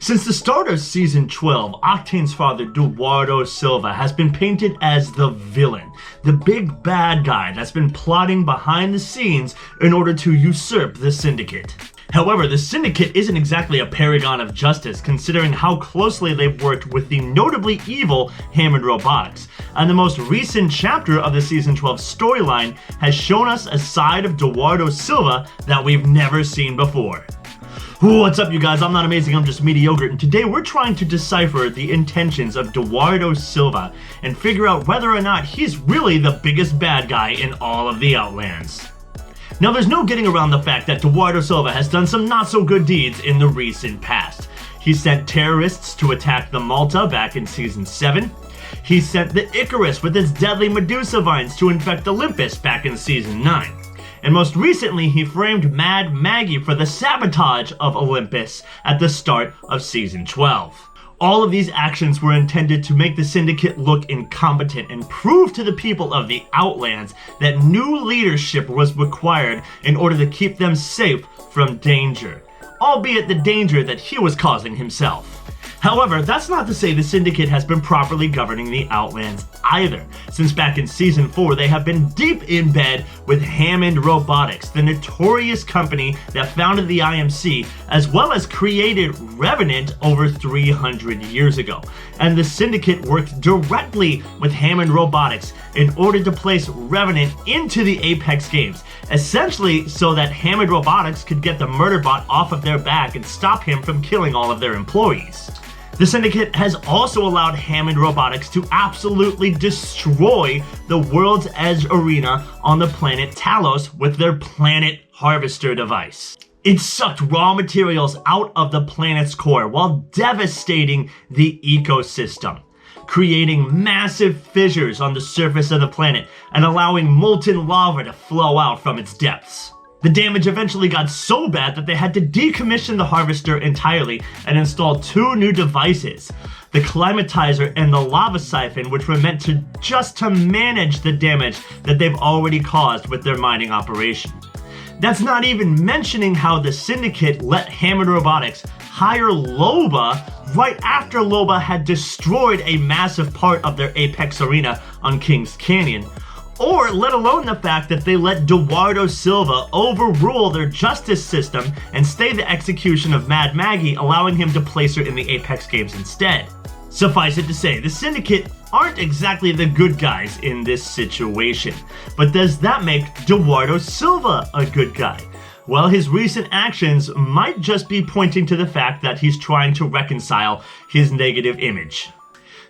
Since the start of Season 12, Octane's father, Duardo Silva, has been painted as the villain, the big bad guy that's been plotting behind the scenes in order to usurp the Syndicate. However, the Syndicate isn't exactly a paragon of justice, considering how closely they've worked with the notably evil Hammond Robotics, and the most recent chapter of the Season 12 storyline has shown us a side of Duardo Silva that we've never seen before. What's up, you guys? I'm not amazing, I'm just mediocre, and today we're trying to decipher the intentions of Duardo Silva and figure out whether or not he's really the biggest bad guy in all of the Outlands. Now, there's no getting around the fact that Duardo Silva has done some not-so-good deeds in the recent past. He sent terrorists to attack the Malta back in Season 7. He sent the Icarus with its deadly Medusa vines to infect Olympus back in Season 9. And most recently, he framed Mad Maggie for the sabotage of Olympus at the start of Season 12. All of these actions were intended to make the Syndicate look incompetent and prove to the people of the Outlands that new leadership was required in order to keep them safe from danger, albeit the danger that he was causing himself. However, that's not to say the Syndicate has been properly governing the Outlands either, since back in Season 4 they have been deep in bed with Hammond Robotics, the notorious company that founded the IMC, as well as created Revenant over 300 years ago. And the Syndicate worked directly with Hammond Robotics in order to place Revenant into the Apex games, essentially so that Hammond Robotics could get the Murderbot off of their back and stop him from killing all of their employees. The Syndicate has also allowed Hammond Robotics to absolutely destroy the World's Edge arena on the planet Talos with their Planet Harvester device. It sucked raw materials out of the planet's core while devastating the ecosystem, creating massive fissures on the surface of the planet and allowing molten lava to flow out from its depths. The damage eventually got so bad that they had to decommission the harvester entirely and install two new devices, the climatizer and the lava siphon, which were meant to just manage the damage that they've already caused with their mining operation. That's not even mentioning how the Syndicate let Hammond Robotics hire Loba right after Loba had destroyed a massive part of their Apex arena on Kings Canyon. Or let alone the fact that they let Duardo Silva overrule their justice system and stay the execution of Mad Maggie, allowing him to place her in the Apex games instead. Suffice it to say, the Syndicate aren't exactly the good guys in this situation. But does that make Duardo Silva a good guy? Well, his recent actions might just be pointing to the fact that he's trying to reconcile his negative image.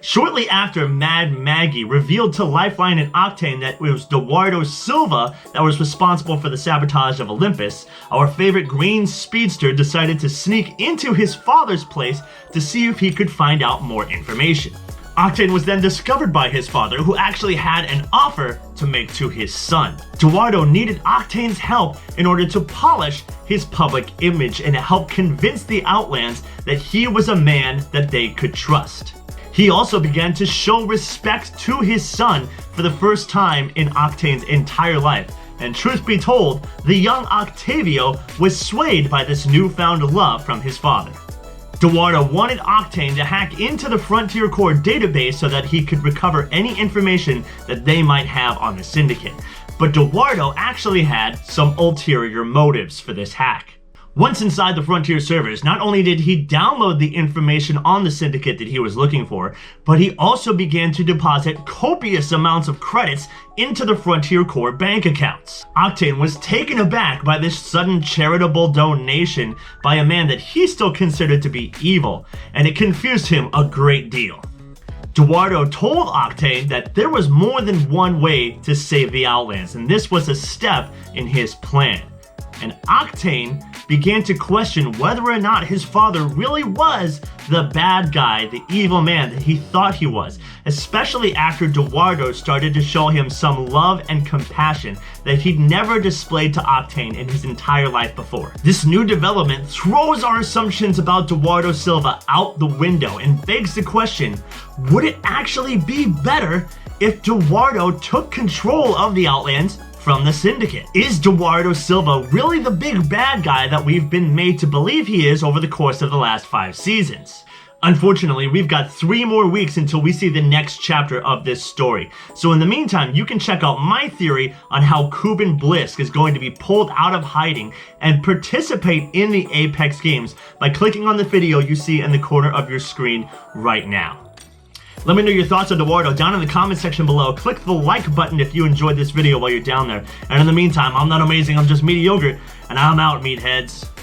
Shortly after Mad Maggie revealed to Lifeline and Octane that it was Duardo Silva that was responsible for the sabotage of Olympus, our favorite green speedster decided to sneak into his father's place to see if he could find out more information. Octane was then discovered by his father, who actually had an offer to make to his son. Duardo needed Octane's help in order to polish his public image and help convince the Outlands that he was a man that they could trust. He also began to show respect to his son for the first time in Octane's entire life. And truth be told, the young Octavio was swayed by this newfound love from his father. Duardo wanted Octane to hack into the Frontier Core database so that he could recover any information that they might have on the Syndicate. But Duardo actually had some ulterior motives for this hack. Once inside the Frontier servers, not only did he download the information on the Syndicate that he was looking for, but he also began to deposit copious amounts of credits into the Frontier Core bank accounts. Octane was taken aback by this sudden charitable donation by a man that he still considered to be evil, and it confused him a great deal. Duardo told Octane that there was more than one way to save the Outlands, and this was a step in his plan. And Octane began to question whether or not his father really was the bad guy, the evil man that he thought he was, especially after Duardo started to show him some love and compassion that he'd never displayed to Octane in his entire life before. This new development throws our assumptions about Duardo Silva out the window and begs the question, would it actually be better if Duardo took control of the Outlands from the Syndicate. Is Duardo Silva really the big bad guy that we've been made to believe he is over the course of the last 5 seasons? Unfortunately, we've got 3 more weeks until we see the next chapter of this story. So in the meantime, you can check out my theory on how Kuban Blisk is going to be pulled out of hiding and participate in the Apex games by clicking on the video you see in the corner of your screen right now. Let me know your thoughts on Duardo down in the comment section below. Click the like button if you enjoyed this video while you're down there. And in the meantime, I'm not amazing, I'm just mediocre, and I'm out, meatheads.